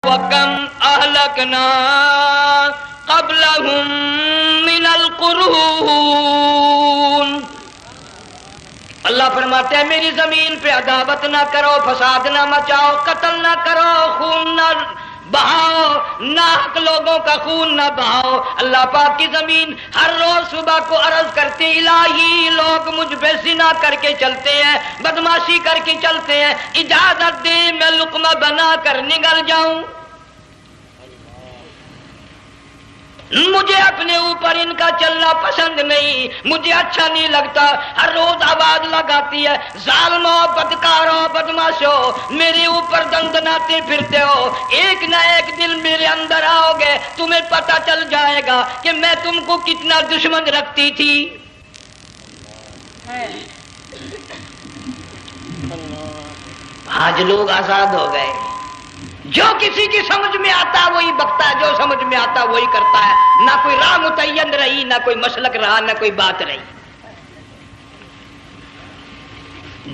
وَكَمْ أَهْلَكْنَا قَبْلَهُمْ مِنَ الْقُرُونِ۔ اللہ فرماتے ہیں میری زمین پہ عداوت نہ کرو، فساد نہ مچاؤ، قتل نہ کرو، خون نہ بہاؤ، ناحق لوگوں کا خون نہ بہاؤ۔ اللہ پاک کی زمین ہر روز صبح کو عرض کرتی الہی لوگ مجھ پہ زنا کر کے چلتے ہیں، بدماشی کر کے چلتے ہیں، اجازت دے میں لقمہ بنا کر نگل جاؤں۔ مجھے اپنے اوپر ان کا چلنا پسند نہیں، مجھے اچھا نہیں لگتا۔ ہر روز آواز لگاتی ہے ظالمو، بدکارو، بدماشو، میرے اوپر دندناتے پھرتے ہو، ایک نہ ایک دن میرے اندر آؤ گے، تمہیں پتہ چل جائے گا کہ میں تم کو کتنا دشمن رکھتی تھی۔ آج لوگ آزاد ہو گئے، جو کسی کی سمجھ میں آتا وہی بکتا ہے، جو سمجھ میں آتا وہی کرتا ہے، نہ کوئی راہ متعین رہی، نہ کوئی مسلک رہا، نہ کوئی بات رہی۔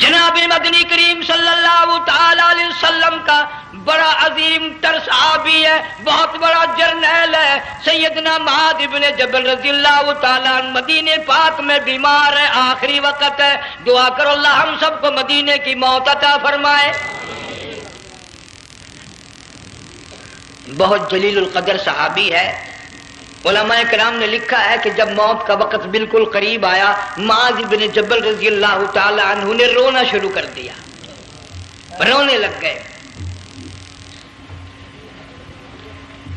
جناب مدنی کریم صلی اللہ تعالی علیہ وسلم کا بڑا عظیم تر صحابی ہے، بہت بڑا جرنیل ہے، سیدنا معاذ ابن جبل رضی اللہ تعالی عنہ مدینے پاک میں بیمار ہے، آخری وقت ہے، دعا کرو اللہ ہم سب کو مدینے کی موت عطا فرمائے۔ بہت جلیل القدر صحابی ہے۔ علماء کرام نے لکھا ہے کہ جب موت کا وقت بالکل قریب آیا، معاذ بن جبل رضی اللہ تعالی عنہ نے رونا شروع کر دیا، رونے لگ گئے۔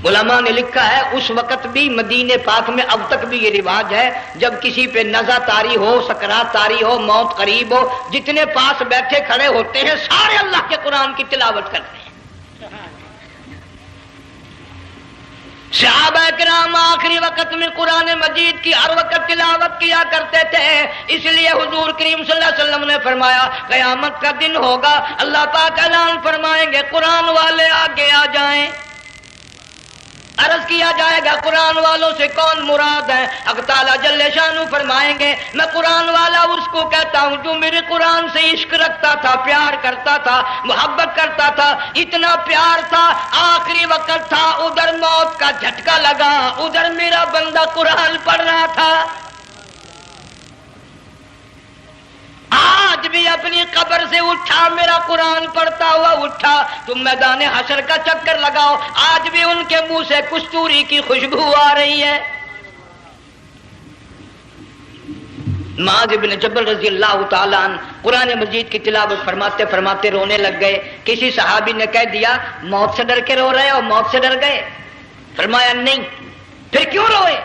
علماء نے لکھا ہے اس وقت بھی مدینے پاک میں اب تک بھی یہ رواج ہے، جب کسی پہ نزع طاری ہو، سکرات طاری ہو، موت قریب ہو، جتنے پاس بیٹھے کھڑے ہوتے ہیں سارے اللہ کے قرآن کی تلاوت کرتے ہیں۔ صحابہ کرام آخری وقت میں قرآن مجید کی ہر وقت تلاوت کیا کرتے تھے، اس لیے حضور کریم صلی اللہ علیہ وسلم نے فرمایا قیامت کا دن ہوگا، اللہ پاک اعلان فرمائیں گے قرآن والے آگے آ جائیں۔ عرض کیا جائے گا قرآن والوں سے کون مراد ہے؟ حق تعالیٰ جل شانہ فرمائیں گے میں قرآن والا اس کو کہتا ہوں جو میرے قرآن سے عشق رکھتا تھا، پیار کرتا تھا، محبت کرتا تھا، اتنا پیار تھا آخری وقت تھا، ادھر موت کا جھٹکا لگا، ادھر میرا بندہ قرآن پڑھ رہا تھا، آج بھی اپنی قبر سے اٹھا، میرا قرآن پڑھتا ہوا اٹھا، تم میدان حشر کا چکر لگاؤ، آج بھی ان کے منہ سے کستوری کی خوشبو آ رہی ہے۔ معاذ بن جبل رضی اللہ تعالیٰ عنہ قرآن مجید کی تلاوت فرماتے فرماتے رونے لگ گئے۔ کسی صحابی نے کہہ دیا موت سے ڈر کے رو رہے ہو، موت سے ڈر گئے؟ فرمایا نہیں۔ پھر کیوں روئے؟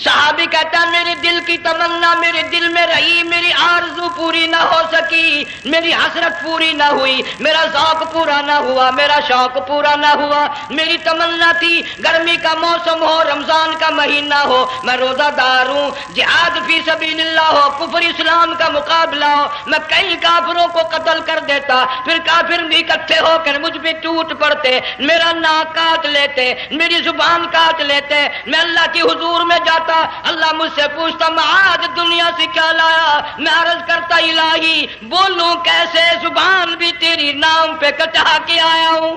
صحابی کہتا ہے میرے دل کی تمنا میرے دل میں رہی، میری آرزو پوری نہ ہو سکی، میری حسرت پوری نہ ہوئی، میرا ذوق پورا نہ ہوا، میرا شوق پورا نہ ہوا، میری تمنا تھی گرمی کا موسم ہو، رمضان کا مہینہ ہو، میں روزہ دار ہوں، جہاد فی سبیل اللہ ہو، کفر اسلام کا مقابلہ ہو، میں کئی کافروں کو قتل کر دیتا، پھر کافر بھی اکٹھے ہو کر مجھ پہ ٹوٹ پڑتے، میرا ناک کاٹ لیتے، میری زبان کاٹ لیتے، میں اللہ کی حضور میں جاتا، اللہ مجھ سے پوچھتا معاذ دنیا سے کیا لایا؟ میں عرض کرتا الہی بولوں کیسے، زبان بھی تیری نام پہ کٹا کے آیا ہوں،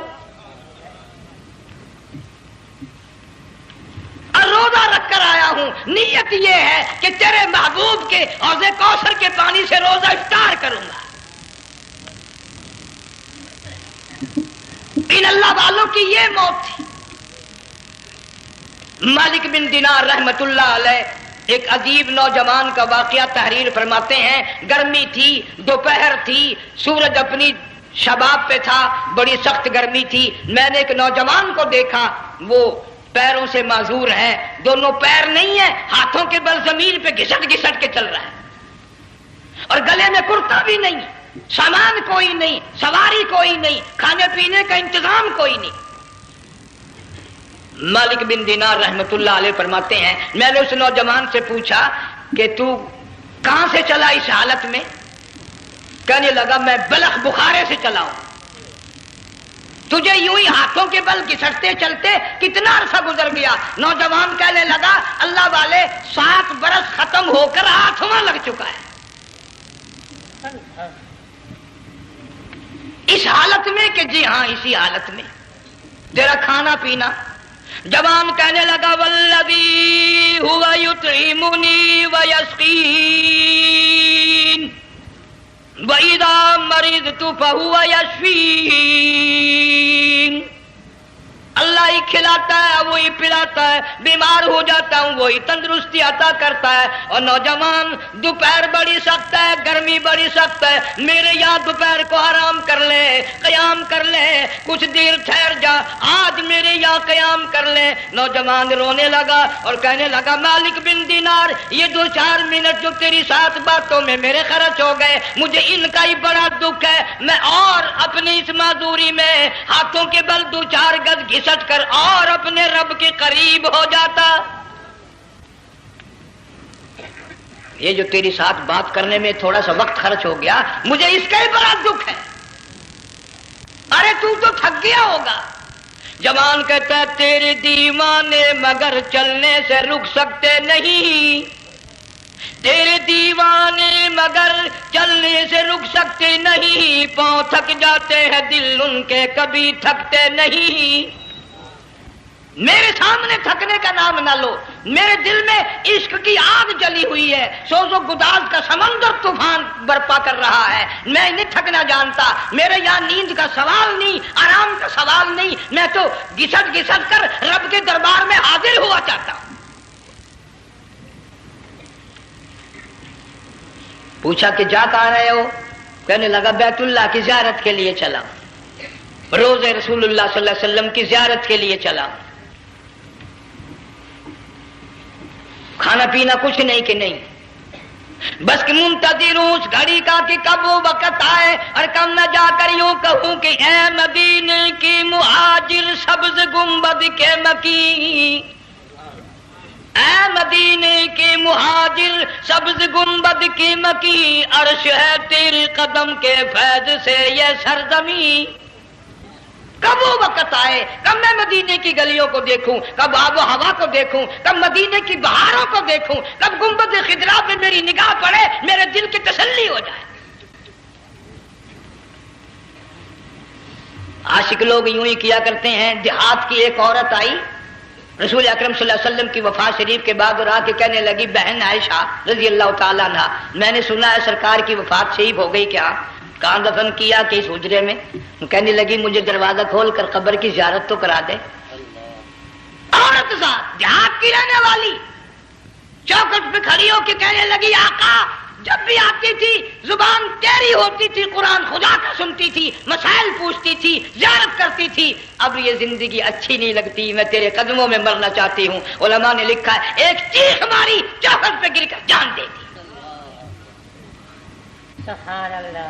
اور روزہ رکھ کر آیا ہوں، نیت یہ ہے کہ تیرے محبوب کے حوض کوثر کے پانی سے روزہ افطار کروں گا۔ ان اللہ والوں کی یہ موت تھی۔ مالک بن دینار رحمت اللہ علیہ ایک عجیب نوجوان کا واقعہ تحریر فرماتے ہیں، گرمی تھی، دوپہر تھی، سورج اپنی شباب پہ تھا، بڑی سخت گرمی تھی، میں نے ایک نوجوان کو دیکھا، وہ پیروں سے معذور ہے، دونوں پیر نہیں ہیں، ہاتھوں کے بل زمین پہ گھسٹ گھسٹ کے چل رہا ہے، اور گلے میں کرتا بھی نہیں، سامان کوئی نہیں، سواری کوئی نہیں، کھانے پینے کا انتظام کوئی نہیں۔ مالک بن دینار رحمت اللہ علیہ فرماتے ہیں میں نے اس نوجوان سے پوچھا کہ تو کہاں سے چلا اس حالت میں؟ کہنے لگا میں بلخ بخارے سے چلا ہوں۔ تجھے یوں ہی ہاتھوں کے بل گھسٹتے چلتے کتنا عرصہ گزر گیا؟ نوجوان کہنے لگا اللہ والے 7 برس ختم ہو کر 8واں لگ چکا ہے، اس حالت میں کہ جی ہاں اسی حالت میں۔ تیرا کھانا پینا. جوان کہنے لگا والذی ہوا یطعمنی ویسقین وَإِذَا مَرِضْتُ فَهُوَ يَشْفِينِ. اللہ ہی کھلاتا ہے, وہی پلاتا ہے, بیمار ہو جاتا ہوں وہی تندرستی عطا کرتا ہے. اور نوجوان دوپہر بڑی سخت ہے, گرمی بڑی سخت ہے, میرے یہاں دوپہر کو آرام کر لے, قیام کر لے, کچھ دیر ٹھہر جا, آج میرے یہاں قیام کر لے. نوجوان رونے لگا اور کہنے لگا مالک بن دینار, یہ 2-4 منٹ جو تیری ساتھ باتوں میں میرے خرچ ہو گئے, مجھے ان کا ہی بڑا دکھ ہے. میں اور اپنی اس معذوری میں ہاتھوں کے بل 2-4 گز گھسٹ کر اور اپنے رب کے قریب ہو جاتا. یہ جو تیری ساتھ بات کرنے میں تھوڑا سا وقت خرچ ہو گیا, مجھے اس کا ہی بڑا دکھ ہے. ارے تو تھک گیا ہوگا. جوان کہتا ہے تیرے دیوانے مگر چلنے سے رک سکتے نہیں, تیرے دیوانے مگر چلنے سے رک سکتے نہیں, پاؤں تھک جاتے ہیں دل ان کے کبھی تھکتے نہیں. میرے سامنے تھکنے کا نام نہ لو, میرے دل میں عشق کی آگ جلی ہوئی ہے, سوز و گداز کا سمندر طوفان برپا کر رہا ہے. میں نہیں تھکنا جانتا, میرے یہاں نیند کا سوال نہیں, آرام کا سوال نہیں, میں تو گھسٹ گھسٹ کر رب کے دربار میں حاضر ہوا چاہتا ہوں. پوچھا کہ جا کہاں رہے ہو؟ کہنے لگا بیت اللہ کی زیارت کے لیے چلا, روز رسول اللہ صلی اللہ علیہ وسلم کی زیارت کے لیے چلا. کھانا پینا کچھ نہیں کہ نہیں, بس کہ منتظر ہوں اس گھڑی کا کہ کب وہ وقت آئے اور کب میں جا کر یوں کہوں کہ اے مدینے کی مہاجر سبز گنبد کے مکی, اے مدینے کے مہاجر سبز گنبد کی مکی, عرش ہے تیرے قدم کے فیض سے یہ سرزمین. کب وہ وقت آئے, کب میں مدینے کی گلیوں کو دیکھوں, کب آب و ہوا کو دیکھوں, کب مدینے کی بہاروں کو دیکھوں, کب گنبد خضرا پہ میری نگاہ پڑے, میرے دل کی تسلی ہو جائے. عاشق لوگ یوں ہی کیا کرتے ہیں. دیہات کی ایک عورت آئی رسول اکرم صلی اللہ علیہ وسلم کی وفات شریف کے بعد اور آ کے کہنے لگی بہن عائشہ رضی اللہ تعالیٰ عنہ, میں نے سنا ہے سرکار کی وفات شریف ہو گئی, کیا کہاں دفن کیا کہ اس حجرے میں؟ کہنے لگی مجھے دروازہ کھول کر قبر کی زیارت تو کرا دے. عورت ساتھ دیہات کی رہنے والی چوکٹ پہ کھڑی ہو کے کہنے لگی آقا جب بھی آتی تھی زبان تیری ہوتی تھی, قرآن خدا کا سنتی تھی, مسائل پوچھتی تھی, زیارت کرتی تھی, اب یہ زندگی اچھی نہیں لگتی, میں تیرے قدموں میں مرنا چاہتی ہوں. علماء نے لکھا ہے ایک چیخ ماری, چوکٹ پہ گر کر جان دے دی. سبحان اللہ.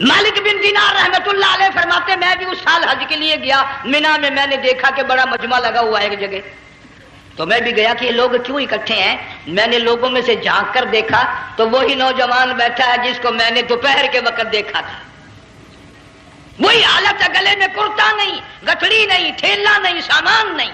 مالک بن دینار رحمت اللہ علیہ فرماتے میں بھی اس سال حج کے لیے گیا, مینا میں میں نے دیکھا کہ بڑا مجمع لگا ہوا ہے ایک جگہ, تو میں بھی گیا کہ یہ لوگ کیوں اکٹھے ہیں. میں نے لوگوں میں سے جھانک کر دیکھا تو وہی نوجوان بیٹھا ہے جس کو میں نے دوپہر کے وقت دیکھا تھا. وہی حالت ہے, گلے میں کرتا نہیں, گٹھڑی نہیں, ٹھیلا نہیں, سامان نہیں,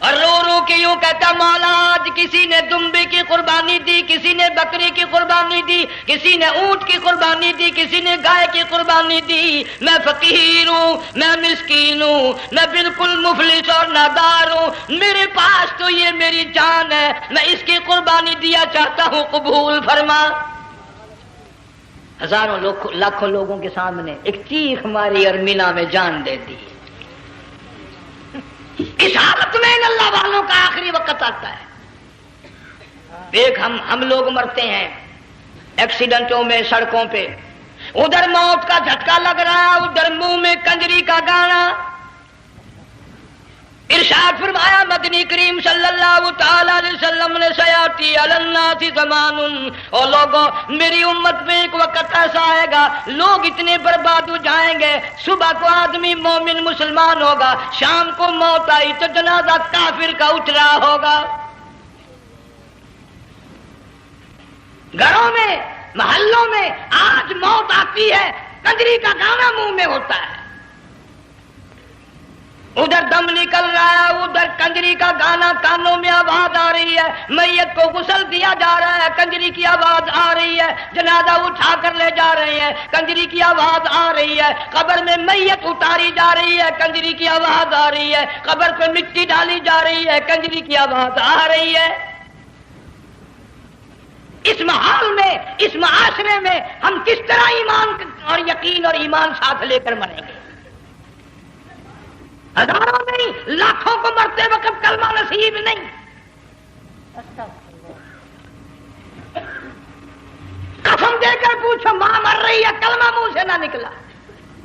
اور رو رو کے یوں کہتا مولا آج کسی نے دمبے کی قربانی دی, کسی نے بکری کی قربانی دی, کسی نے اونٹ کی قربانی دی, کسی نے گائے کی قربانی دی. میں فقیر ہوں, میں مسکین ہوں, میں بالکل مفلس اور نادار ہوں, میرے پاس تو یہ میری جان ہے, میں اس کی قربانی دیا چاہتا ہوں, قبول فرما. ہزاروں لاکھوں لوگوں کے سامنے ایک چیخ ماری اور مینا میں جان دے دی. اس حالت میں ان اللہ والوں کا آخری وقت آتا ہے. ایک ہم لوگ مرتے ہیں ایکسیڈنٹوں میں, سڑکوں پہ, ادھر موت کا جھٹکا لگ رہا, ادھر منہ میں کنجری کا گانا. ارشاد فرمایا مدنی کریم صلی اللہ تعالی علیہ وسلم نے سیاتی علی الناس زمان, اور لوگوں میری امت میں ایک وقت ایسا آئے گا لوگ اتنے برباد ہو جائیں گے, صبح کو آدمی مومن مسلمان ہوگا, شام کو موت آئی تو جنازہ کافر کا اٹھ رہا ہوگا. گھروں میں محلوں میں آج موت آتی ہے, کنجری کا گانا منہ میں ہوتا ہے. ادھر دم نکل رہا ہے، ادھر کنجری کا گانا کانوں میں آواز آ رہی ہے، میت کو غسل دیا جا رہا ہے، کنجری کی آواز آ رہی ہے، جنازہ اٹھا کر لے جا رہے ہیں، کنجری کی آواز آ رہی ہے، قبر میں میت اتاری جا رہی ہے، کنجری کی آواز آ رہی ہے، قبر پہ مٹی ڈالی جا رہی ہے، کنجری کی آواز آ رہی ہے۔ اس ماحول میں، اس معاشرے میں ہم کس طرح ایمان اور یقین اور ایمان ساتھ لے کر مریں گے؟ ہزاروں نہیں، لاکھوں کو مرتے وقت کلمہ نصیب نہیں۔ قسم دے کر پوچھو، ماں مر رہی ہے، کلمہ منہ سے نہ نکلا،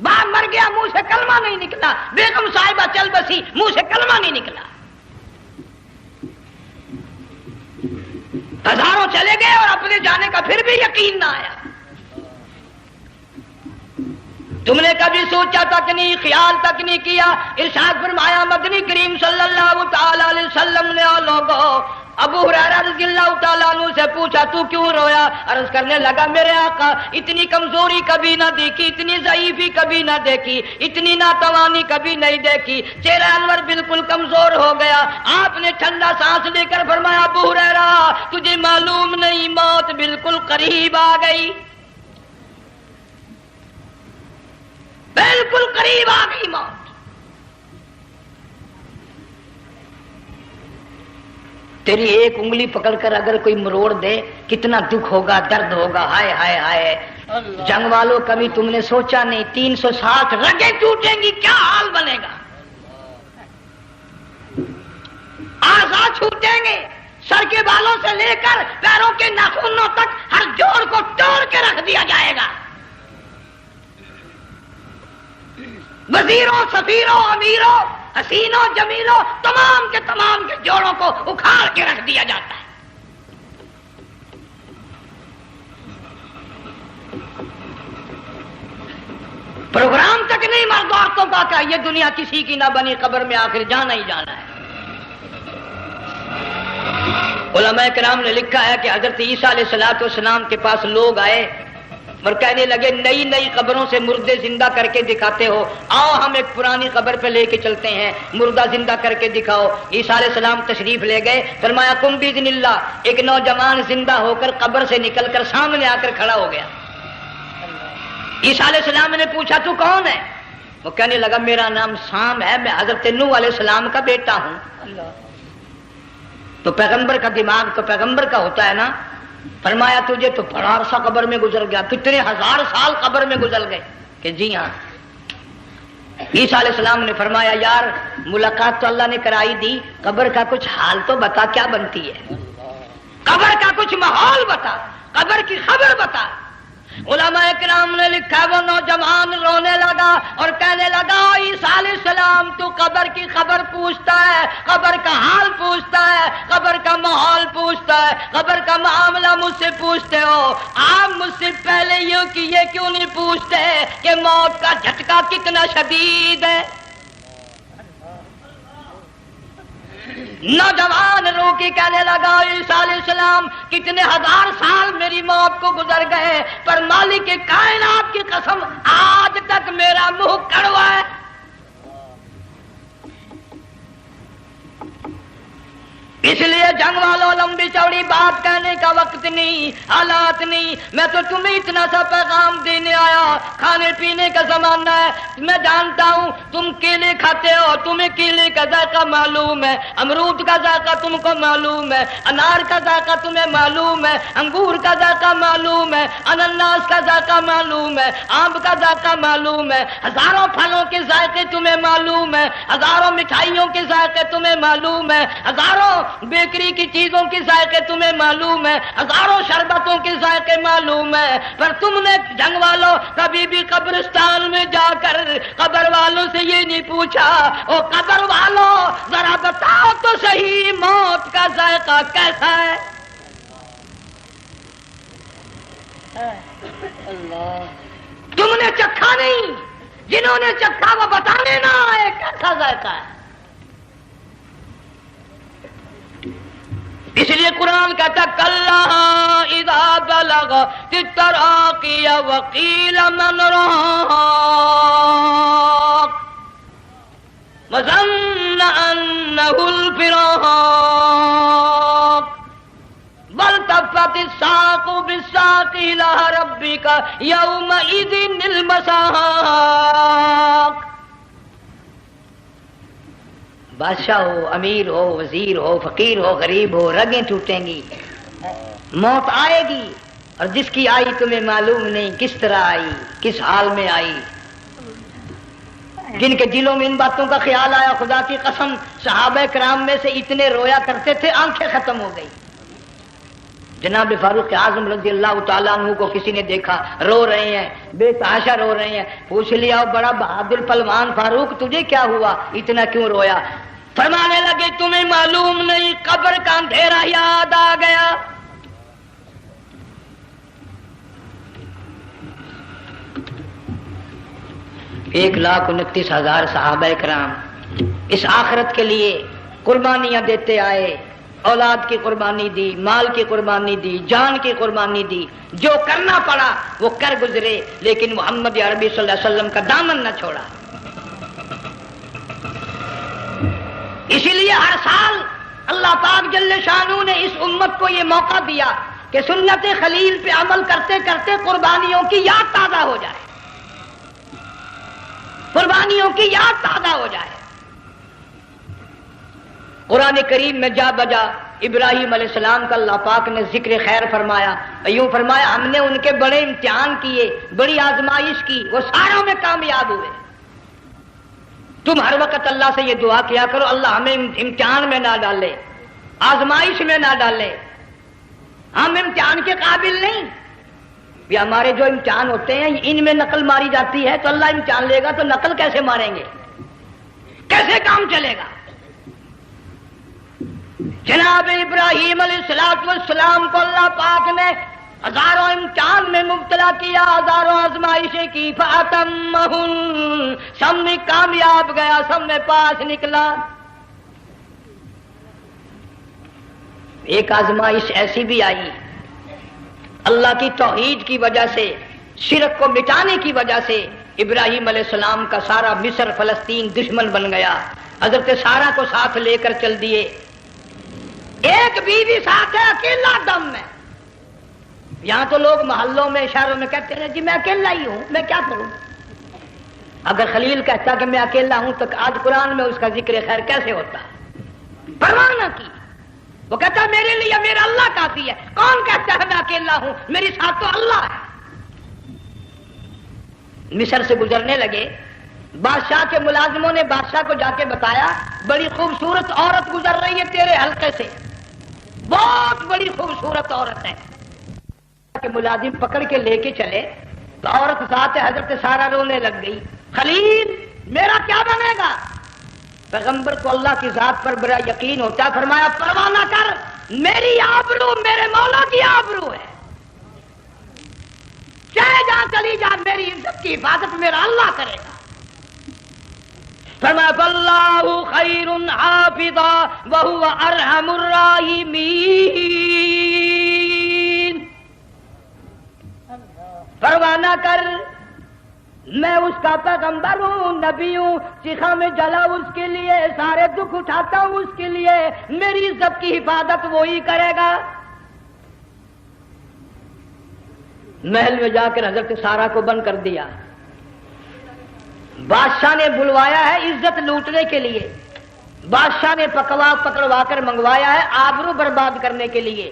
باپ مر گیا، منہ سے کلمہ نہیں نکلا، بیگم صاحبہ چل بسی، منہ سے کلمہ نہیں نکلا۔ ہزاروں چلے گئے اور اپنے جانے کا پھر بھی یقین نہ آیا۔ تم نے کبھی سوچا تک نہیں، خیال تک نہیں کیا؟ ارشاد فرمایا مدنی کریم صلی اللہ تعالی علیہ وسلم نے لوگوں ابو ہریرہ رضی اللہ تعالیٰ عنہ سے پوچھا تو کیوں رویا؟ عرض کرنے لگا میرے آقا اتنی کمزوری کبھی نہ دیکھی، اتنی ضعیفی کبھی نہ دیکھی، اتنی ناتوانی کبھی نہیں دیکھی، چہرہ انور بالکل کمزور ہو گیا۔ آپ نے ٹھنڈا سانس لے کر فرمایا ابو ہریرہ تجھے معلوم نہیں موت بالکل قریب آ گئی، بالکل قریب آ گئی موت۔ تیری ایک انگلی پکڑ کر اگر کوئی مروڑ دے کتنا دکھ ہوگا، درد ہوگا، ہائے ہائے ہائے۔ جنگ والوں کبھی تم نے سوچا نہیں 360 رگیں ٹوٹیں گی کیا حال بنے گا، اعضاء چھوٹیں گے، سر کے بالوں سے لے کر پیروں کے ناخنوں تک ہر جوڑ کو توڑ کے رکھ دیا جائے گا، وزیروں، سفیروں، امیروں، حسینوں، جمیلوں، تمام کے جوڑوں کو اکھاڑ کے رکھ دیا جاتا ہے۔ پروگرام تک نہیں مرد عورتوں کا کہ یہ دنیا کسی کی نہ بنی، قبر میں آخر جانا ہی جانا ہے۔ علماء کرام نے لکھا ہے کہ حضرت عیسیٰ علیہ السلام کے پاس لوگ آئے اور کہنے لگے نئی نئی قبروں سے مردے زندہ کر کے دکھاتے ہو، آؤ ہم ایک پرانی قبر پہ لے کے چلتے ہیں، مردہ زندہ کر کے دکھاؤ۔ عیسیٰ علیہ السلام تشریف لے گئے، فرمایا کم باذن اللہ، ایک نوجوان زندہ ہو کر قبر سے نکل کر سامنے آ کر کھڑا ہو گیا۔ عیسیٰ علیہ السلام نے پوچھا تو کون ہے؟ وہ کہنے لگا میرا نام سام ہے، میں حضرت نوح علیہ السلام کا بیٹا ہوں۔ تو پیغمبر کا دماغ تو پیغمبر کا ہوتا ہے نا۔ فرمایا تجھے تو بڑا عرصہ قبر میں گزر گیا، کتنے ہزار سال قبر میں گزر گئے؟ کہ جی ہاں۔ عیسیٰ علیہ السلام نے فرمایا یار ملاقات تو اللہ نے کرائی دی، قبر کا کچھ حال تو بتا کیا بنتی ہے، قبر کا کچھ ماحول بتا، قبر کی خبر بتا۔ علماء کرام نے لکھا وہ نوجوان رونے لگا اور کہنے لگا عیسیٰ علیہ السلام تو قبر کی خبر پوچھتا ہے، قبر کا حال پوچھتا ہے، قبر کا ماحول پوچھتا ہے، قبر کا معاملہ مجھ سے پوچھتے ہو، آپ مجھ سے پہلے یہ کیوں نہیں پوچھتے کہ موت کا جھٹکا کتنا شدید ہے؟ نوجوان رو کے کہنے لگا عیسیٰ علیہ السلام کتنے ہزار سال میری موت کو گزر گئے، پر مالک کائنات کی قسم آج تک میرا منہ کڑوا ہے۔ اس لیے جنگ والوں لمبی چوڑی بات کہنے کا وقت نہیں، حالات نہیں، میں تو تمہیں اتنا سا پیغام دینے آیا، کھانے پینے کا زمانہ ہے، میں جانتا ہوں تم کیلے کھاتے ہو، تمہیں کیلے کا ذائقہ معلوم ہے، امرود کا ذائقہ تم کو معلوم ہے، انار کا ذائقہ تمہیں معلوم ہے، انگور کا ذائقہ معلوم ہے، انناس کا ذائقہ معلوم ہے، آم کا ذائقہ معلوم ہے، ہزاروں پھلوں کے ذائقے تمہیں معلوم ہے، ہزاروں مٹھائیوں کے ذائقے تمہیں معلوم ہے، ہزاروں بیکری کی چیزوں کے ذائقے تمہیں معلوم ہے، ہزاروں شربتوں کے ذائقے معلوم ہے، پر تم نے جنگ والوں کبھی بھی قبرستان میں جا کر قبر والوں سے یہ نہیں پوچھا او قبر والوں ذرا بتاؤ تو صحیح موت کا ذائقہ کیسا ہے؟ تم نے چکھا نہیں، جنہوں نے چکھا وہ بتانے نہ آئے کیسا ذائقہ ہے۔ اس لیے قرآن کہتا کلا اذا بلغت التراقی وقیل من راق، وظن أنه الفراق والتفت الساق بالساق إلى ربك يومئذ المساق. بادشاہ ہو، امیر ہو، وزیر ہو، فقیر ہو، غریب ہو، رگیں ٹوٹیں گی، موت آئے گی، اور جس کی آئی تمہیں معلوم نہیں کس طرح آئی، کس حال میں آئی. جن کے دلوں میں ان باتوں کا خیال آیا، خدا کی قسم صحابہ کرام میں سے اتنے رویا کرتے تھے آنکھیں ختم ہو گئی. جناب فاروق اعظم رضی اللہ تعالیٰ عنہ کو کسی نے دیکھا رو رہے ہیں، بے تحاشا رو رہے ہیں. پوچھ لیا بڑا بہادر پہلوان فاروق تجھے کیا ہوا، اتنا کیوں رویا؟ فرمانے لگے تمہیں معلوم نہیں قبر کا اندھیرا یاد آ گیا. 1,29,000 صحابہ کرام اس آخرت کے لیے قربانیاں دیتے آئے، اولاد کی قربانی دی، مال کی قربانی دی، جان کی قربانی دی، جو کرنا پڑا وہ کر گزرے، لیکن محمد عربی صلی اللہ علیہ وسلم کا دامن نہ چھوڑا. اسی لیے ہر سال اللہ پاک جل شانہ نے اس امت کو یہ موقع دیا کہ سنت خلیل پہ عمل کرتے کرتے قربانیوں کی یاد تازہ ہو جائے، قربانیوں کی یاد تازہ ہو جائے. قرآن کریم میں جا بجا ابراہیم علیہ السلام کا اللہ پاک نے ذکر خیر فرمایا، یوں فرمایا ہم نے ان کے بڑے امتحان کیے، بڑی آزمائش کی، وہ ساروں میں کامیاب ہوئے. تم ہر وقت اللہ سے یہ دعا کیا کرو اللہ ہمیں امتحان میں نہ ڈالے، آزمائش میں نہ ڈالے، ہم امتحان کے قابل نہیں. یہ ہمارے جو امتحان ہوتے ہیں ان میں نقل ماری جاتی ہے، تو اللہ امتحان لے گا تو نقل کیسے ماریں گے، کیسے کام چلے گا؟ جناب ابراہیم علیہ السلام کو اللہ پاک نے ہزاروں امتحان میں مبتلا کیا، ہزاروں آزمائشیں کی، فَأَتَمَّهُنْ سب میں کامیاب گیا، سب میں پاس نکلا. ایک آزمائش ایسی بھی آئی اللہ کی توحید کی وجہ سے، شرک کو مٹانے کی وجہ سے ابراہیم علیہ السلام کا سارا مصر فلسطین دشمن بن گیا. حضرت سارہ کو ساتھ لے کر چل دیے، ایک بیوی ساتھ ہے اکیلا دم میں. یہاں تو لوگ محلوں میں شہروں میں کہتے ہیں جی میں اکیلا ہی ہوں، میں کیا کروں. اگر خلیل کہتا کہ میں اکیلا ہوں تو آج قرآن میں اس کا ذکر خیر کیسے ہوتا؟ پرواہ نہ کی، وہ کہتا میرے لیے میرا اللہ کافی ہے. کون کہتا ہے میں اکیلا ہوں، میری ساتھ تو اللہ ہے. مصر سے گزرنے لگے، بادشاہ کے ملازموں نے بادشاہ کو جا کے بتایا بڑی خوبصورت عورت گزر رہی ہے تیرے حلقے سے، بہت بڑی خوبصورت عورت ہے. کہ ملازم پکڑ کے لے کے چلے تو عورت ساتھ حضرت سارہ رونے لگ گئی. خلیل میرا کیا بنے گا؟ پیغمبر کو اللہ کی ذات پر بڑا یقین ہوتا، فرمایا پرواہ نہ کر، میری آبرو میرے مولا کی آبرو ہے، چاہے جہاں چلی جا میری عزت کی حفاظت میرا اللہ کرے گا. فرمایا فاللہ خیر حافظا وہو ارحم الراحمین. پرواہ نہ کر، میں اس کا پیغمبر ہوں، نبی ہوں، چیخا میں جلا اس کے لیے، سارے دکھ اٹھاتا ہوں اس کے لیے، میری عزت کی حفاظت وہی کرے گا. محل میں جا کر حضرت سارہ کو بند کر دیا. بادشاہ نے بلوایا ہے عزت لوٹنے کے لیے، بادشاہ نے پکڑوا کر منگوایا ہے آبرو برباد کرنے کے لیے.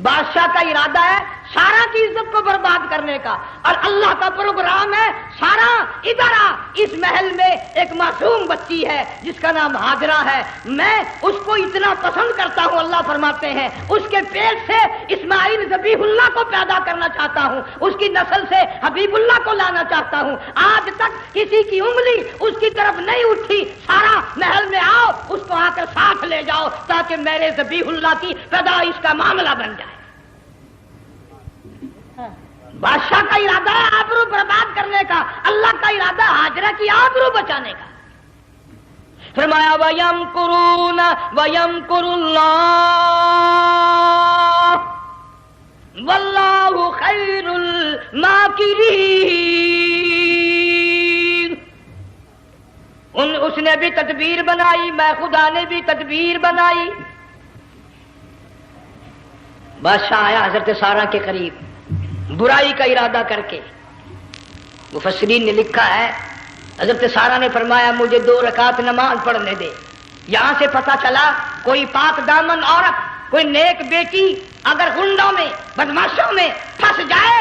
بادشاہ کا ارادہ ہے سارا کی عزت کو برباد کرنے کا، اور اللہ کا پروگرام ہے سارا ادھر آ، اس محل میں ایک معصوم بچی ہے جس کا نام ہاجرہ ہے، میں اس کو اتنا پسند کرتا ہوں، اللہ فرماتے ہیں اس کے پیٹ سے اسماعیل ذبیح اللہ کو پیدا کرنا چاہتا ہوں، اس کی نسل سے حبیب اللہ کو لانا چاہتا ہوں. آج تک کسی کی انگلی اس کی طرف نہیں اٹھی. سارا محل میں آؤ، اس کو آ کر ساتھ لے جاؤ تاکہ میرے ذبیح اللہ کی پیدائش کا معاملہ بن جائے. بادشاہ کا ارادہ ہے آبرو برباد کرنے کا، اللہ کا ارادہ ہے ہاجرہ کی آبرو بچانے کا. فرمایا وَيَمْكُرُونَ وَيَمْكُرُ اللَّهُ وَاللَّهُ خَيْرُ الْمَاكِرِينَ. اس نے بھی تدبیر بنائی، میں خدا نے بھی تدبیر بنائی۔ بادشاہ آیا حضرت سارہ کے قریب برائی کا ارادہ کر کے۔ مفسرین نے لکھا ہے حضرت سارہ نے فرمایا مجھے 2 رکعت نماز پڑھنے دے۔ یہاں سے پتہ چلا کوئی پاک دامن عورت، کوئی نیک بیٹی اگر غنڈوں میں بدماشوں میں پھنس جائے،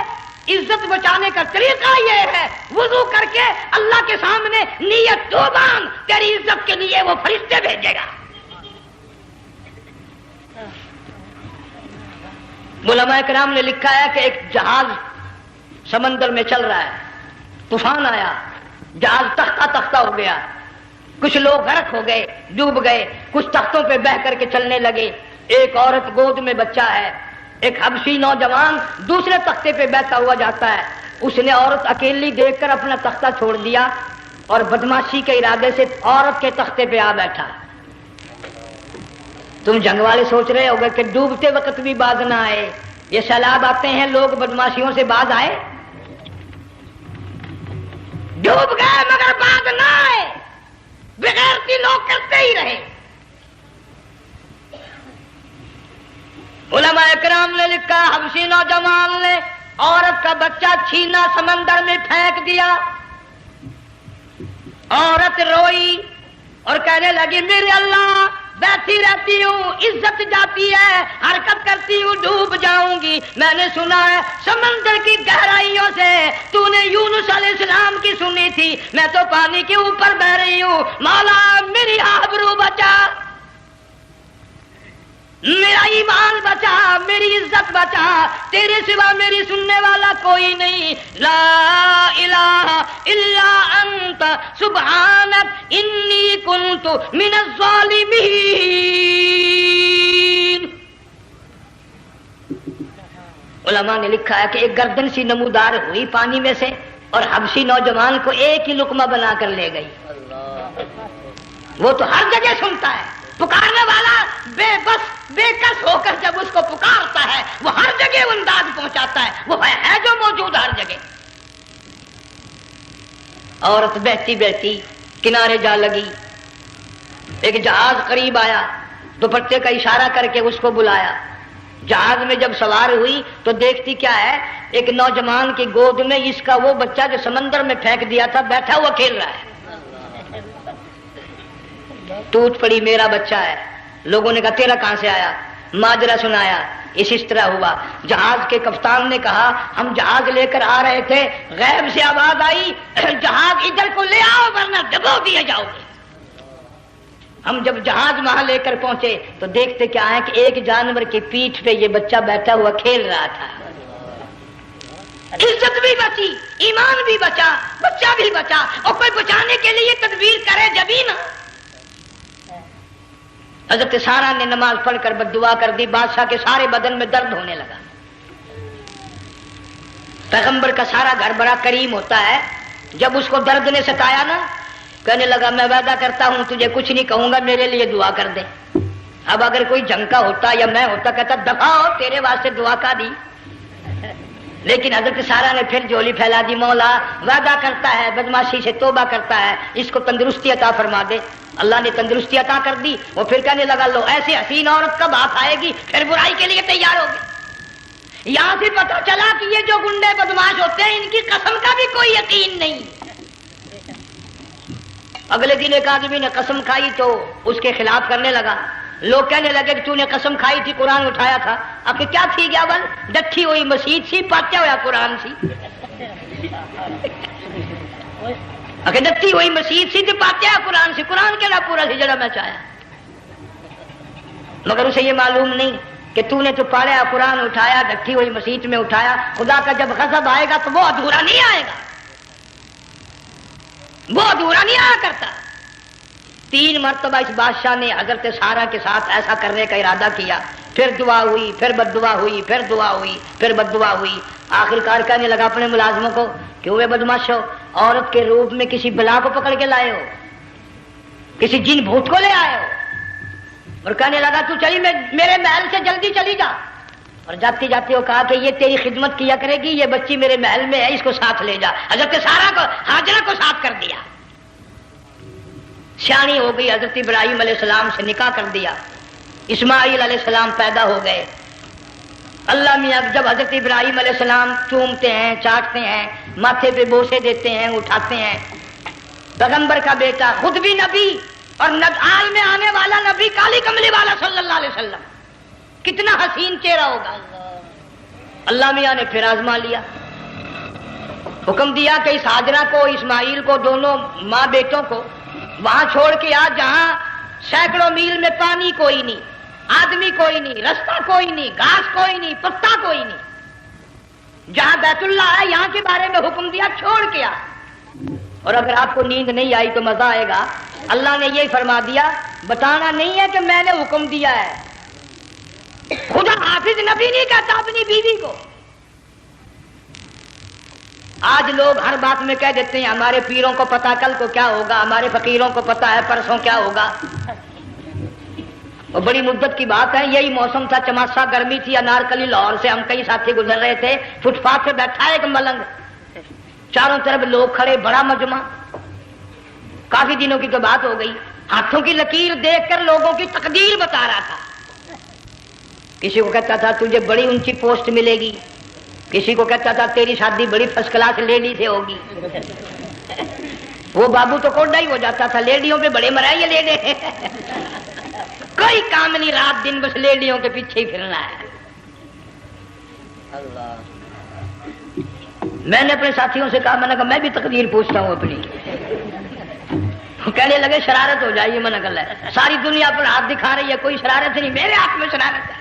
عزت بچانے کا طریقہ یہ ہے وضو کر کے اللہ کے سامنے نیت تو باندھ، تیری عزت کے لیے وہ فرشتے بھیجے گا۔ علماء کرام نے لکھا ہے کہ ایک جہاز سمندر میں چل رہا ہے، طوفان آیا، جہاز تختہ تختہ ہو گیا، کچھ لوگ غرق ہو گئے، ڈوب گئے، کچھ تختوں پہ بہ کر کے چلنے لگے۔ ایک عورت گود میں بچہ ہے، ایک حبشی نوجوان دوسرے تختے پہ بیٹھا ہوا جاتا ہے۔ اس نے عورت اکیلی دیکھ کر اپنا تختہ چھوڑ دیا اور بدماشی کے ارادے سے عورت کے تختے پہ آ بیٹھا۔ تم جنگ والے سوچ رہے ہوگے کہ ڈوبتے وقت بھی باز نہ آئے، یہ سیلاب آتے ہیں لوگ بدماشیوں سے باز آئے؟ ڈوب گئے مگر باز نہ آئے، بغیرتی لوگ کرتے ہی رہے۔ علماء اکرام نے لکھا حبشی نوجوان نے عورت کا بچہ چھینا سمندر میں پھینک دیا۔ عورت روئی اور کہنے لگی میرے اللہ بیٹھی رہتی ہوں، عزت جاتی ہے، حرکت کرتی ہوں، ڈوب جاؤں گی۔ میں نے سنا ہے سمندر کی گہرائیوں سے تو نے یونس علیہ السلام کی سنی تھی، میں تو پانی کے اوپر بہ رہی ہوں، مولا میری آبرو بچا، میرا ایمان بچا، میری عزت بچا، تیرے سوا میری سننے والا کوئی نہیں، لا الہ الا انت سبحانک انی کنت من الظالمین۔ علماء نے لکھا ہے کہ ایک گردن سی نمودار ہوئی پانی میں سے اور حبشی نوجوان کو ایک ہی لقمہ بنا کر لے گئی۔ وہ تو ہر جگہ سنتا ہے، پکارنے والا بے بس بے کس ہو کر جب اس کو پکارتا ہے وہ ہر جگہ انداز پہنچاتا ہے، وہ ہے جو موجود ہر جگہ۔ عورت بہتی بہتی کنارے جا لگی، ایک جہاز قریب آیا، دوپٹے کا اشارہ کر کے اس کو بلایا۔ جہاز میں جب سوار ہوئی تو دیکھتی کیا ہے، ایک نوجوان کی گود میں اس کا وہ بچہ جو سمندر میں پھینک دیا تھا بیٹھا ہوا کھیل رہا ہے۔ ٹوٹ پڑی میرا بچہ ہے۔ لوگوں نے کہا تیرا کہاں سے آیا؟ ماجرا سنایا، اس طرح ہوا۔ جہاز کے کپتان نے کہا ہم جہاز لے کر آ رہے تھے، غیب سے آواز آئی جہاز ادھر کو لے آؤ ورنہ ڈبو دیے جاؤ گے۔ ہم جب جہاز وہاں لے کر پہنچے تو دیکھتے کیا ہے کہ ایک جانور کی پیٹھ پہ یہ بچہ بیٹھا ہوا کھیل رہا تھا۔ عزت بھی بچی، ایمان بھی بچا، بچہ بھی بچا، اور کوئی بچانے کے لیے تدبیر کرے جبھی نا۔ حضرت سارہ نے نماز پڑھ کر بددعا کر دی، بادشاہ کے سارے بدن میں درد ہونے لگا۔ پیغمبر کا سارا گھر بڑا کریم ہوتا ہے، جب اس کو درد نے ستایا نا کہنے لگا میں وعدہ کرتا ہوں تجھے کچھ نہیں کہوں گا، میرے لیے دعا کر دے۔ اب اگر کوئی جنگ کا ہوتا یا میں ہوتا کہتا دفع ہو تیرے واسطے دعا کا دی، لیکن حضرت سارہ نے پھر جولی پھیلا دی، مولا وعدہ کرتا ہے، بدماشی سے توبہ کرتا ہے، اس کو تندرستی عطا فرما دے۔ اللہ نے تندرستی عطا کر دی۔ وہ پھر کہنے لگا لو ایسی حسین عورت کب ہاتھ آئے گی، پھر برائی کے لیے تیار ہوگی۔ یہاں سے پتہ چلا کہ یہ جو گنڈے بدماش ہوتے ہیں ان کی قسم کا بھی کوئی یقین نہیں۔ اگلے دن ایک آدمی نے قسم کھائی تو اس کے خلاف کرنے لگا، لوگ کہنے لگے کہ تو نے قسم کھائی تھی، قرآن اٹھایا تھا، آخر کیا تھی گیا بل ڈٹھی ہوئی مسجد سی، پاٹیا ہوا قرآن سی، آخر ڈٹھی ہوئی مسجد سی تو پاٹیا قرآن سی، قرآن کے نا پورا سی جڑا میں چاہیا، مگر اسے یہ معلوم نہیں کہ تو نے تو پاڑیا قرآن اٹھایا، ڈٹھی ہوئی مسجد میں اٹھایا، خدا کا جب غضب آئے گا تو وہ ادھورا نہیں آئے گا، وہ ادھورا نہیں آیا کرتا۔ 3 مرتبہ اس بادشاہ نے حضرت سارہ کے ساتھ ایسا کرنے کا ارادہ کیا، پھر دعا ہوئی، پھر بد دعا ہوئی، پھر دعا ہوئی، پھر بد دعا ہوئی۔ آخر کار کہنے لگا اپنے ملازموں کو کہ ہوئے بدماشو، عورت کے روپ میں کسی بلا کو پکڑ کے لائے ہو، کسی جن بھوت کو لے آئے ہو، اور کہنے لگا تو چلی میرے محل سے جلدی چلی جا، اور جاتی جاتی وہ کہا کہ یہ تیری خدمت کیا کرے گی، یہ بچی میرے محل میں ہے، اس کو ساتھ لے جا۔ حضرت سارہ کو، ہاجرہ کو ساتھ کر دیا۔ سیانی ہو گئی، حضرت ابراہیم علیہ السلام سے نکاح کر دیا، اسماعیل علیہ السلام پیدا ہو گئے۔ اللہ میاں جب حضرت ابراہیم علیہ السلام چومتے ہیں، چاٹتے ہیں، ماتھے پہ بوسے دیتے ہیں، اٹھاتے ہیں، پیغمبر کا بیٹا، خود بھی نبی اور آل میں آنے والا نبی، کالی کملی والا صلی اللہ علیہ وسلم، کتنا حسین چہرہ ہوگا۔ اللہ میاں نے پھر آزما لیا، حکم دیا کہ اس ہاجرہ کو، اسماعیل کو، دونوں ماں بیٹوں کو وہاں چھوڑ کے آ جہاں سینکڑوں میل میں پانی کوئی نہیں، آدمی کوئی نہیں، رستہ کوئی نہیں، گھاس کوئی نہیں، پتا کوئی نہیں، جہاں بیت اللہ ہے یہاں کے بارے میں حکم دیا، چھوڑ کے آ۔ اور اگر آپ کو نیند نہیں آئی تو مزہ آئے گا، اللہ نے یہ فرما دیا، بتانا نہیں ہے کہ میں نے حکم دیا ہے۔ خدا حافظ نبی نہیں کہتا اپنی بیوی کو۔ آج لوگ ہر بات میں کہہ دیتے ہیں ہمارے پیروں کو پتا کل کو کیا ہوگا، ہمارے فقیروں کو پتا ہے پرسوں کیا ہوگا۔ اور بڑی مدت کی بات ہے، یہی موسم تھا، چماسا گرمی تھی، انارکلی لاہور سے ہم کئی ساتھی گزر رہے تھے، فٹ پاتھ پہ بیٹھا ایک ملنگ، چاروں طرف لوگ کھڑے، بڑا مجمع، کافی دنوں کی تو بات ہو گئی، ہاتھوں کی لکیر دیکھ کر لوگوں کی تقدیر بتا رہا تھا۔ کسی کو کہتا تھا تجھے بڑی اونچی پوسٹ ملے گی، کسی کو کہتا تھا تیری شادی بڑی فرسٹ کلاس لیڈی سے ہوگی۔ وہ بابو تو کوڈا ہی ہو جاتا تھا، لیڈیوں پہ بڑے مرائے یہ لیڈے، کوئی کام نہیں، رات دن بس لیڈیوں کے پیچھے ہی پھرنا ہے۔ میں نے اپنے ساتھیوں سے کہا، میں نے کہا میں بھی تقدیر پوچھتا ہوں اپنی۔ کہنے لگے شرارت ہو جائے گی، میں نے کہا ساری دنیا پر ہاتھ دکھا رہی ہے، کوئی شرارت نہیں، میرے ہاتھ میں شرارت ہے۔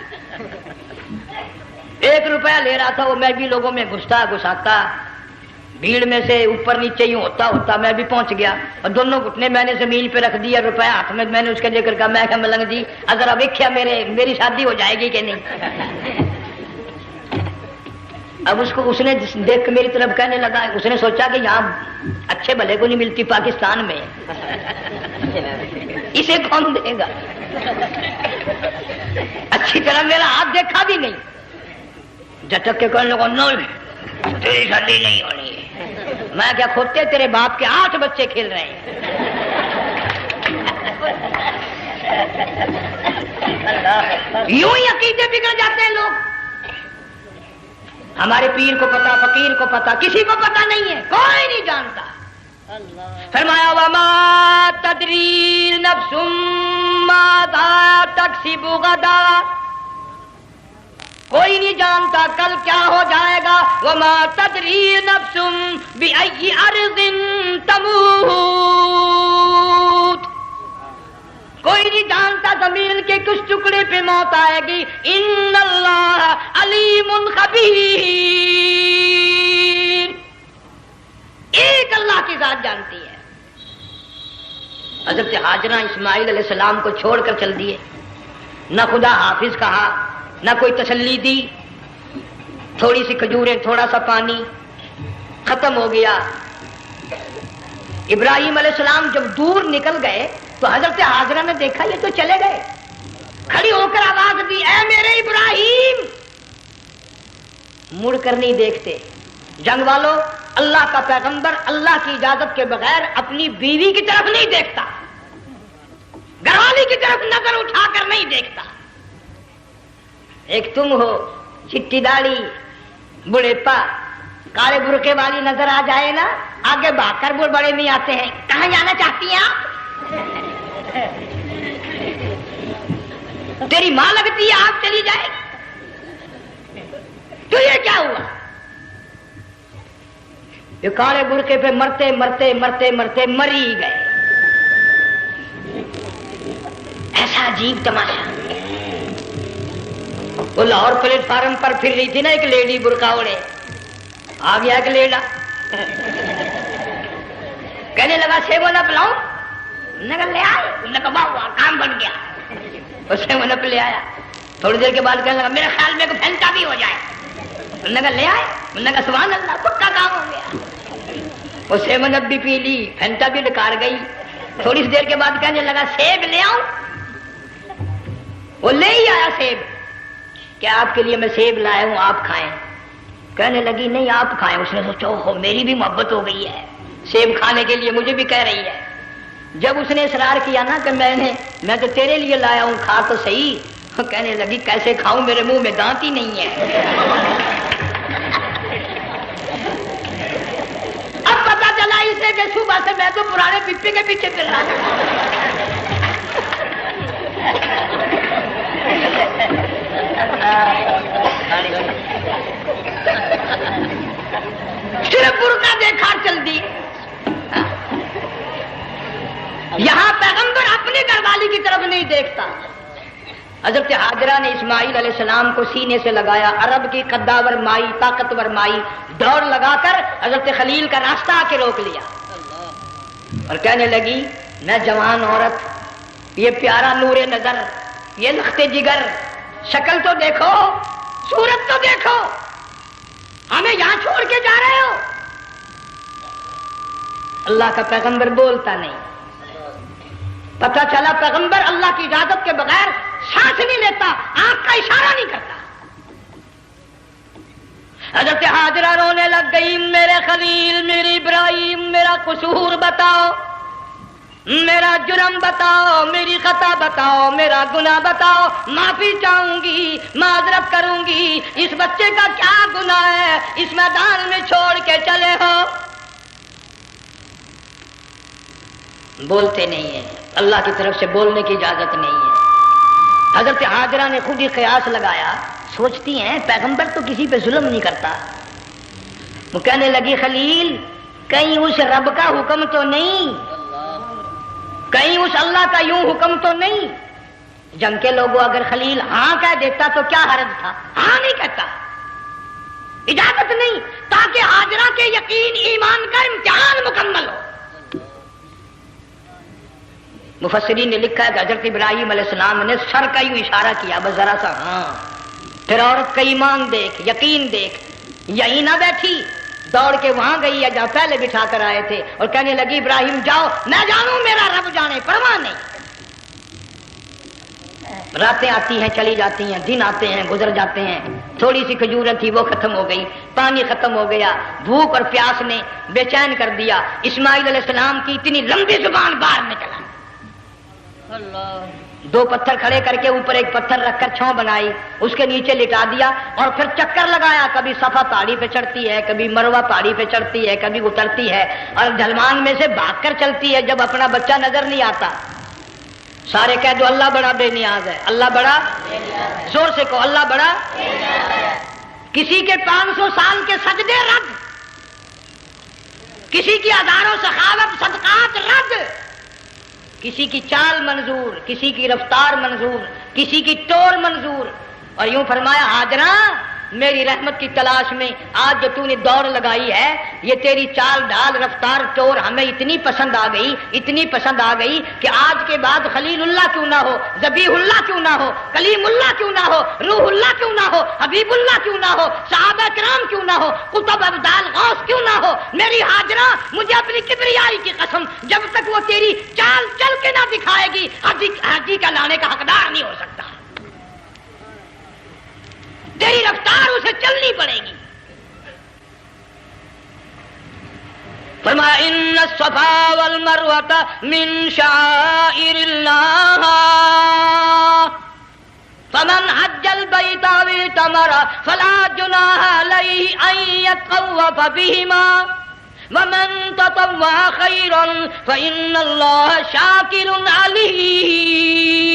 1 روپیہ لے رہا تھا وہ، میں بھی لوگوں میں گھساتا، بھیڑ میں سے اوپر نیچے ہی ہوتا میں بھی پہنچ گیا، اور دونوں گھٹنے میں نے زمین پہ رکھ دیا، روپیہ ہاتھ میں، میں نے اس کے لے کر کہا، میں کہا ملنگ جی اگر اب دیکھا میری شادی ہو جائے گی کہ نہیں۔ اب اس نے دیکھ کے میری طرف کہنے لگا، اس نے سوچا کہ یہاں اچھے بھلے کو نہیں ملتی پاکستان میں، اسے کون دے گا؟ اچھی طرح میرا ہاتھ دیکھا بھی نہیں، جھٹک کے کہنے لگا نہیں تیری شادی نہیں ہونی ہے۔ میں کیا کھوتے تیرے باپ کے 8 بچے کھیل رہے ہیں۔ یوں ہی عقیدے بگڑ جاتے ہیں لوگ۔ ہمارے پیر کو پتا، فقیر کو پتا، کسی کو پتا نہیں ہے، کوئی نہیں جانتا۔ فرمایا وما تدری نفس ماذا تکسب غدا، کوئی نہیں جانتا کل کیا ہو جائے گا۔ وما تدری نفس بأی ارض تموت، کوئی نہیں جانتا زمین کے کس ٹکڑے پہ موت آئے گی۔ ان اللہ علیم خبیر، ایک اللہ کی ذات جانتی ہے۔ حضرت ہاجرہ اسماعیل علیہ السلام کو چھوڑ کر چل دیے، نہ خدا حافظ کہا، نہ کوئی تسلی دی، تھوڑی سی کھجوریں، تھوڑا سا پانی، ختم ہو گیا۔ ابراہیم علیہ السلام جب دور نکل گئے تو حضرت ہاجرہ نے دیکھا یہ تو چلے گئے، کھڑی ہو کر آواز دی، اے میرے ابراہیم۔ مڑ کر نہیں دیکھتے۔ جنگ والوں، اللہ کا پیغمبر اللہ کی اجازت کے بغیر اپنی بیوی کی طرف نہیں دیکھتا، گھر والی کی طرف نظر اٹھا کر نہیں دیکھتا۔ ایک تم ہو، چٹی داڑھی، بڑھے پا، کالے برقعے والی نظر آ جائے نا، آگے بھاگ کر بڑے نہیں آتے ہیں، کہاں جانا چاہتی ہیں آپ؟ تیری ماں لگتی ہے آپ چلی جائے، تو یہ کیا ہوا؟ یہ کالے برقعے پہ مرتے مرتے مرتے مرتے مر ہی گئے۔ ایسا عجیب تماشا۔ وہ لاہور پلیٹ فارم پر پھر رہی تھی نا ایک لیڈی برقع اوڑے، آ گیا ایک لیڈا، کہنے لگا سیب نہ پلاؤں، نے کہا لے آئے، نے کہا ہوا کام بن گیا، اسے وہ نپ لے آیا۔ تھوڑی دیر کے بعد کہنے لگا میرے خیال میں کوئی پھینٹا بھی ہو جائے، نے کہا لے آئے، نے کہا سبحان اللہ پکا کام ہو گیا۔ اسے منت بھی پی لی، پھینٹا بھی ڈکار گئی۔ تھوڑی سی دیر کے بعد کہنے لگا سیب لے آؤں، وہ لے ہی آیا سیب، کہ آپ کے لیے میں سیب لایا ہوں آپ کھائیں۔ کہنے لگی نہیں آپ کھائیں۔ اس نے سوچا ہو میری بھی محبت ہو گئی ہے، سیب کھانے کے لیے مجھے بھی کہہ رہی ہے۔ جب اس نے اصرار کیا نا کہ میں تو تیرے لیے لایا ہوں، کھا تو صحیح، کہنے لگی کیسے کھاؤں، میرے منہ میں دانت ہی نہیں ہے۔ اب پتا چلا اسے کہ صبح سے میں تو پرانے پپی کے پیچھے پھر رہا تھا۔ صرف برقع دیکھا چل دی۔ یہاں پیغمبر اپنی گھر والی کی طرف نہیں دیکھتا۔ حضرت ہاجرہ نے اسماعیل علیہ السلام کو سینے سے لگایا، عرب کی قداور مائی، طاقتور مائی، دوڑ لگا کر حضرت خلیل کا راستہ آ کے روک لیا اور کہنے لگی میں جوان عورت، یہ پیارا نور نظر، یہ لخت جگر، شکل تو دیکھو، صورت تو دیکھو، ہمیں یہاں چھوڑ کے جا رہے ہو؟ اللہ کا پیغمبر بولتا نہیں۔ پتہ چلا پیغمبر اللہ کی اجازت کے بغیر سانس نہیں لیتا، آنکھ کا اشارہ نہیں کرتا۔ حضرت ہاجرہ رونے لگ گئی، میرے خلیل، میری ابراہیم، میرا قصور بتاؤ، میرا جرم بتاؤ، میری خطا بتاؤ، میرا گناہ بتاؤ، معافی چاہوں گی، معذرت کروں گی، اس بچے کا کیا گناہ ہے اس میدان میں چھوڑ کے چلے ہو؟ بولتے نہیں ہیں، اللہ کی طرف سے بولنے کی اجازت نہیں ہے۔ حضرت ہاجرہ نے خود ہی قیاس لگایا، سوچتی ہیں پیغمبر تو کسی پہ ظلم نہیں کرتا۔ وہ کہنے لگی خلیل، کہیں اس رب کا حکم تو نہیں، کہیں اس اللہ کا یوں حکم تو نہیں؟ جنگ کے لوگوں اگر خلیل ہاں کہہ دیتا تو کیا حرج تھا؟ ہاں نہیں کہتا، اجازت نہیں، تاکہ ہاجرہ کے یقین ایمان کا امتحان مکمل ہو۔ مفسرین نے لکھا ہے کہ حضرت ابراہیم علیہ السلام نے سر کا یوں اشارہ کیا، بس ذرا سا ہاں، پھر عورت کا ایمان دیکھ، یقین دیکھ، یہی نہ بیٹھی، دوڑ کے وہاں گئی ہے جہاں پہلے بٹھا کر آئے تھے اور کہنے لگی ابراہیم جاؤ، میں جانوں میرا رب جانے، پرواہ نہیں۔ راتیں آتی ہیں چلی جاتی ہیں، دن آتے ہیں گزر جاتے ہیں، تھوڑی سی کھجوریں تھی وہ ختم ہو گئی، پانی ختم ہو گیا، بھوک اور پیاس نے بے چین کر دیا۔ اسماعیل علیہ السلام کی اتنی لمبی زبان باہر نکلا، دو پتھر کھڑے کر کے اوپر ایک پتھر رکھ کر چھاؤں بنائی، اس کے نیچے لٹا دیا اور پھر چکر لگایا، کبھی صفا پہاڑی پہ چڑھتی ہے، کبھی مروہ پہاڑی پہ چڑھتی ہے، کبھی اترتی ہے اور ڈھلوان میں سے بھاگ کر چلتی ہے جب اپنا بچہ نظر نہیں آتا۔ سارے کہہ دو اللہ بڑا بے نیاز ہے، اللہ بڑا، زور سے کہو اللہ بڑا۔ کسی کے 500 سال کے سجدے رد، کسی کی ہزاروں سخاوت صدقات رد، کسی کی چال منظور، کسی کی رفتار منظور، کسی کی ٹور منظور۔ اور یوں فرمایا ہاجرہ میری رحمت کی تلاش میں آج جو تو نے دوڑ لگائی ہے، یہ تیری چال ڈال رفتار ٹور ہمیں اتنی پسند آ گئی، اتنی پسند آ گئی کہ آج کے بعد خلیل اللہ کیوں نہ ہو، ذبیح اللہ کیوں نہ ہو، کلیم اللہ کیوں نہ ہو، روح اللہ کیوں نہ ہو، حبیب اللہ کیوں نہ ہو، صحابہ کرام کیوں نہ ہو، قطب ابدال غوث کیوں نہ ہو، میری ہاجرہ مجھے اپنی کبریائی کی قسم جب تک وہ تیری چال چل کے نہ دکھائے گی حاجی کا لانے کا حقدار نہیں ہو سکتا، تیری رفتار اسے چلنی پڑے گی۔ فرمایا ان الصفا والمروۃ من شعائر اللہ فمن حج البیت او اعتمر فلا جناح علیہ ان یطوف بہما ومن تطوع خیرا فإن اللہ شاکر علیم۔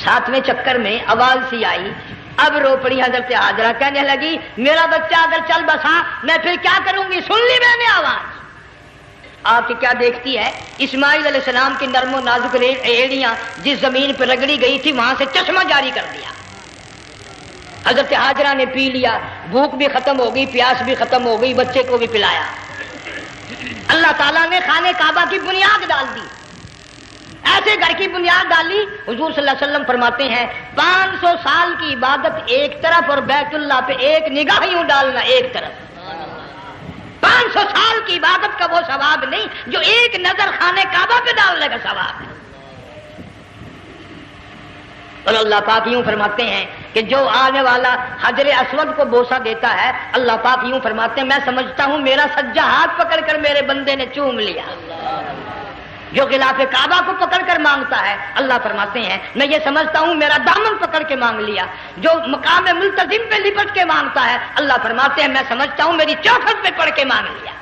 ساتویں چکر میں آواز سی آئی، اب رو پڑی حضرت ہاجرہ، کہنے لگی میرا بچہ اگر چل بسا میں پھر کیا کروں گی؟ سن لی میں نے آواز۔ آپ کیا دیکھتی ہے؟ اسماعیل علیہ السلام کی نرم و نازک ایڑیاں جس زمین پہ رگڑی گئی تھی وہاں سے چشمہ جاری کر دیا۔ حضرت ہاجرہ نے پی لیا، بھوک بھی ختم ہو گئی، پیاس بھی ختم ہو گئی، بچے کو بھی پلایا۔ اللہ تعالیٰ نے خانے کعبہ کی بنیاد ڈال دی، ایسے گھر کی بنیاد ڈالی۔ حضور صلی اللہ علیہ وسلم فرماتے ہیں 500 سال کی عبادت ایک طرف اور بیت اللہ پہ ایک نگاہ یوں ڈالنا ایک طرف۔ 500 سال کی عبادت کا وہ ثواب نہیں جو ایک نظر خانے کعبہ پہ ڈالنے کا ثواب ہے۔ اور اللہ پاک یوں فرماتے ہیں کہ جو آنے والا حجر اسود کو بوسہ دیتا ہے، اللہ پاک یوں فرماتے ہیں میں سمجھتا ہوں میرا سجا ہاتھ پکڑ کر میرے بندے نے چوم لیا۔ جو غلاف کعبہ کو پکڑ کر مانگتا ہے، اللہ فرماتے ہیں میں یہ سمجھتا ہوں میرا دامن پکڑ کے مانگ لیا۔ جو مقام ملتزم پہ لپٹ کے مانگتا ہے، اللہ فرماتے ہیں میں سمجھتا ہوں میری چوکھٹ پہ پڑھ کے مانگ لیا۔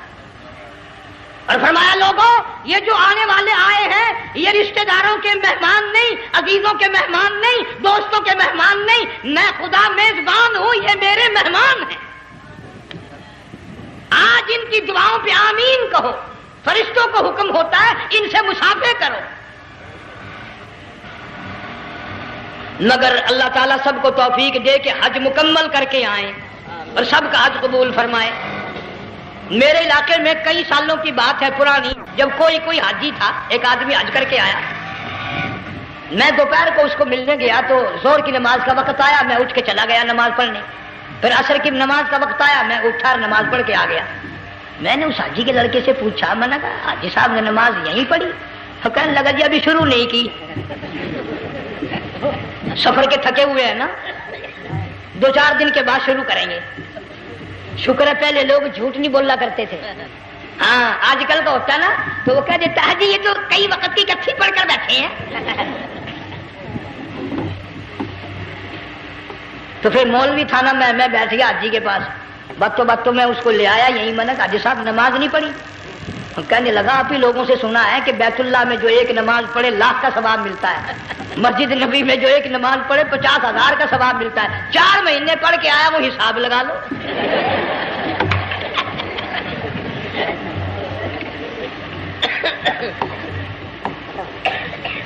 اور فرمایا لوگوں یہ جو آنے والے آئے ہیں یہ رشتہ داروں کے مہمان نہیں، عزیزوں کے مہمان نہیں، دوستوں کے مہمان نہیں، میں خدا میزبان ہوں، یہ میرے مہمان ہیں۔ آج ان کی دعاؤں پہ آمین کہو، فرشتوں کو حکم ہوتا ہے ان سے مصافحہ کرو۔ مگر اللہ تعالیٰ سب کو توفیق دے کہ حج مکمل کر کے آئیں اور سب کا حج قبول فرمائے۔ میرے علاقے میں کئی سالوں کی بات ہے پرانی، جب کوئی حاجی تھا، ایک آدمی حج کر کے آیا، میں دوپہر کو اس کو ملنے گیا تو زور کی نماز کا وقت آیا، میں اٹھ کے چلا گیا نماز پڑھنے۔ پھر عصر کی نماز کا وقت آیا، میں اٹھا اور نماز پڑھ کے آ گیا۔ میں نے اس حاجی کے لڑکے سے پوچھا، میں نے کہا حاجی صاحب نے نماز یہیں پڑھی؟ تو کہنے لگا جی ابھی شروع نہیں کی، سفر کے تھکے ہوئے ہیں نا، 2-4 دن کے بعد شروع کریں گے۔ شکر ہے پہلے لوگ جھوٹ نہیں بولا کرتے تھے، ہاں آج کل کا ہوتا ہے نا تو وہ کہہ دیتا ہے جی یہ تو کئی وقت کی کتھی پڑھ کر بیٹھے ہیں۔ تو پھر مولوی تھا نا، میں بیٹھ گیا حاجی کے پاس، باتوں میں اس کو لے آیا، یہی میں نے کہا حاجی صاحب نماز نہیں پڑھی؟ کہنے لگا آپ ہی لوگوں سے سنا ہے کہ بیت اللہ میں جو ایک نماز پڑھے 1,00,000 کا ثواب ملتا ہے، مسجد نبی میں جو ایک نماز پڑھے 50,000 کا ثواب ملتا ہے، 4 مہینے پڑھ کے آیا، وہ حساب لگا لو۔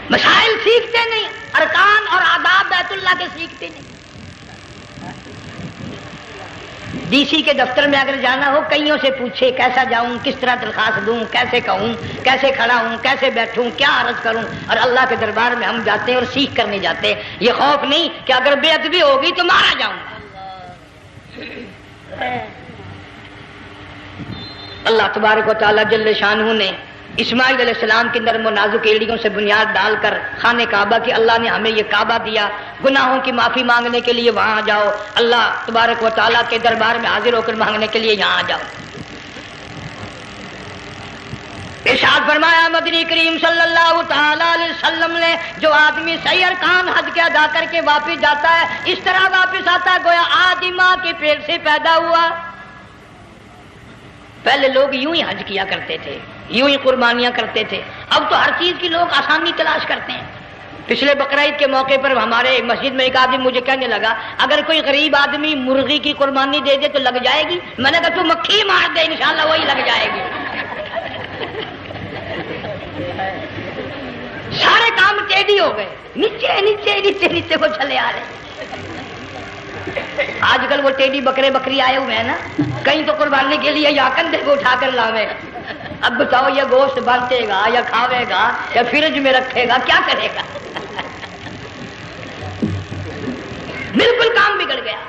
مسائل سیکھتے نہیں، ارکان اور آداب بیت اللہ کے سیکھتے نہیں۔ ڈی سی کے دفتر میں اگر جانا ہو کئیوں سے پوچھے کیسا جاؤں، کس طرح درخواست دوں، کیسے کہوں، کیسے کھڑا ہوں، کیسے بیٹھوں، کیا عرض کروں، اور اللہ کے دربار میں ہم جاتے ہیں اور سیکھ کرنے جاتے ہیں، یہ خوف نہیں کہ اگر بے ادبی ہوگی تو مارا جاؤں گا۔ اللہ تبارک و تعالیٰ جل شانہ نے اسماعیل علیہ السلام کی نرم و نازک ایڑیوں سے بنیاد ڈال کر خانہ کعبہ کی اللہ نے ہمیں یہ کعبہ دیا، گناہوں کی معافی مانگنے کے لیے وہاں جاؤ، اللہ تبارک و تعالیٰ کے دربار میں حاضر ہو کر مانگنے کے لیے یہاں جاؤ۔ ارشاد فرمایا مدنی کریم صلی اللہ تعالی علیہ وسلم نے جو آدمی صحیح ارکان حج کے ادا کر کے واپس جاتا ہے اس طرح واپس آتا ہے گویا آدمی ماں کے پیٹ سے پیدا ہوا۔ پہلے لوگ یوں ہی حج کیا کرتے تھے، یوں ہی قربانیاں کرتے تھے، اب تو ہر چیز کی لوگ آسانی تلاش کرتے ہیں۔ پچھلے بقرعید کے موقع پر ہمارے مسجد میں ایک آدمی مجھے کہنے لگا اگر کوئی غریب آدمی مرغی کی قربانی دے دے تو لگ جائے گی؟ میں نے کہا تو مکھی مار دے انشاءاللہ وہی لگ جائے گی۔ سارے کام ٹیڑھی ہو گئے، نیچے نیچے نیچے نیچے کو چلے آ رہے۔ آج کل وہ ٹیڑھی بکری آئے ہوئے ہیں نا، کہیں تو قربانی کے لیے یا کندھے کو اٹھا کر لاوے۔ اب بتاؤ یہ گوشت بنتے گا یا کھاوے گا یا فریج میں رکھے گا، کیا کرے گا؟ بالکل کام بگڑ گیا۔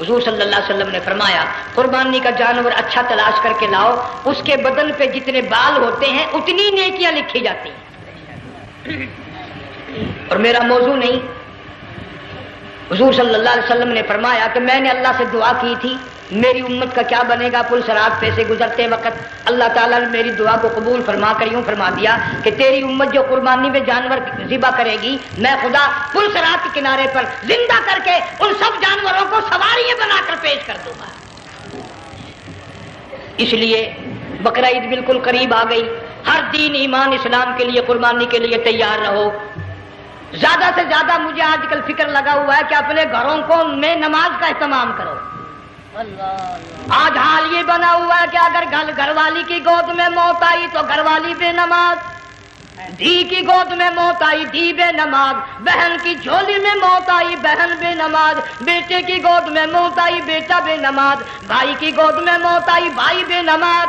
حضور صلی اللہ علیہ وسلم نے فرمایا قربانی کا جانور اچھا تلاش کر کے لاؤ، اس کے بدن پہ جتنے بال ہوتے ہیں اتنی نیکیاں لکھی جاتی ہیں۔ اور میرا موضوع نہیں، حضور صلی اللہ علیہ وسلم نے فرمایا کہ میں نے اللہ سے دعا کی تھی میری امت کا کیا بنے گا، پل صراط پہ سے گزرتے وقت اللہ تعالیٰ نے میری دعا کو قبول فرما کر یوں فرما دیا کہ تیری امت جو قربانی میں جانور ذبح کرے گی میں خدا پل صراط کے کنارے پر زندہ کر کے ان سب جانوروں کو سواریاں بنا کر پیش کر دوں گا۔ اس لیے بقرعید بالکل قریب آ گئی، ہر دین ایمان اسلام کے لیے قربانی کے لیے تیار رہو۔ زیادہ سے زیادہ مجھے آج کل فکر لگا ہوا ہے کہ اپنے گھروں کو میں نماز کا اہتمام کرو۔ آج حال یہ بنا ہوا ہے کہ اگر گھر والی کی گود میں موت آئی تو گھر والی بے نماز، دھی کی گود میں موت آئی دھی بے نماز، بہن کی جھولی میں موت آئی بہن بے نماز، بیٹے کی گود میں موت آئی بیٹا بے نماز، بھائی کی گود میں موت آئی بھائی بے نماز۔